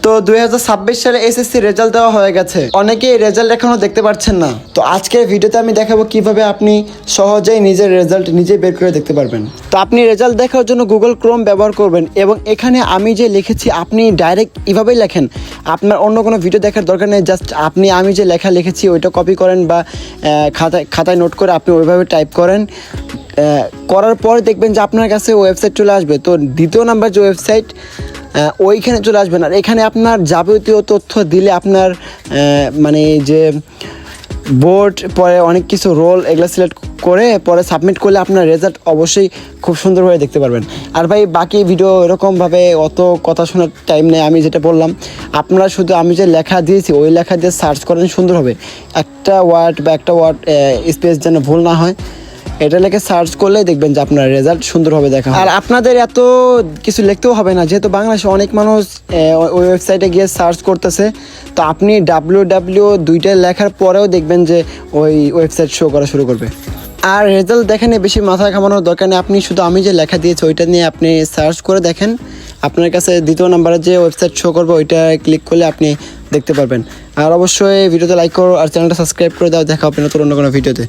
তো 2026 সালে SSC result দেওয়া হয়ে গেছে। অনেকেই রেজাল্ট এখনো দেখতে পাচ্ছেন না। তো আজকের ভিডিওতে আমি দেখাবো কিভাবে আপনি সহজেই নিজের রেজাল্ট নিজে বের করে দেখতে পারবেন। তো আপনি রেজাল্ট দেখার জন্য গুগল ক্রোম ব্যবহার করবেন এবং এখানে আমি যে লিখেছি আপনি ডাইরেক্ট এভাবেই লেখেন। আপনার অন্য কোনো ভিডিও দেখার দরকার নেই। জাস্ট আমি যে লেখা লিখেছি ওইটা কপি করেন বা খাতায় নোট করে আপনি ওইভাবে টাইপ করেন। করার পর দেখবেন যে আপনার কাছে ওয়েবসাইট চলে আসবে। তো দ্বিতীয় নাম্বার যে ওয়েবসাইট ওইখানে চলে আসবেন। আর এখানে আপনার যাবতীয় তথ্য দিলে আপনার মানে যে বোর্ড পরে অনেক কিছু রোল এগুলো সিলেক্ট করে পরে সাবমিট করলে আপনার রেজাল্ট অবশ্যই খুব সুন্দরভাবে দেখতে পারবেন। আর ভাই বাকি ভিডিও এরকমভাবে অত কথা শোনার টাইম নেই। আমি যেটা বললাম আপনারা শুধু আমি যে লেখা দিয়েছি ওই লেখা দিয়ে সার্চ করেন সুন্দর হবে। একটা ওয়ার্ড স্পেস যেন ভুল না হয় এটা লেখে সার্চ করলে দেখবেন যে আপনার রেজাল্ট সুন্দরভাবে দেখা। আর আপনাদের এত কিছু লিখতেও হবে না, যেহেতু বাংলাদেশে অনেক মানুষ ওই ওয়েবসাইটে গিয়ে সার্চ করতেছে। তো আপনি ডাব্লিউ দুইটা লেখার পরেও দেখবেন যে ওই ওয়েবসাইট শো করা শুরু করবে। আর রেজাল্ট দেখেন বেশি মাথা ঘামানোর দরকার নেই। আপনি শুধু আমি যে লেখা দিয়েছি ওইটা নিয়ে আপনি সার্চ করে দেখেন, আপনার কাছে দ্বিতীয় নাম্বারে যে ওয়েবসাইট শো করবে ওইটা ক্লিক করলে আপনি দেখতে পারবেন। আর অবশ্যই ভিডিওতে লাইক করো আর চ্যানেলটা সাবস্ক্রাইব করে দাও। দেখা হবে নতুন অন্য কোনো ভিডিওতে।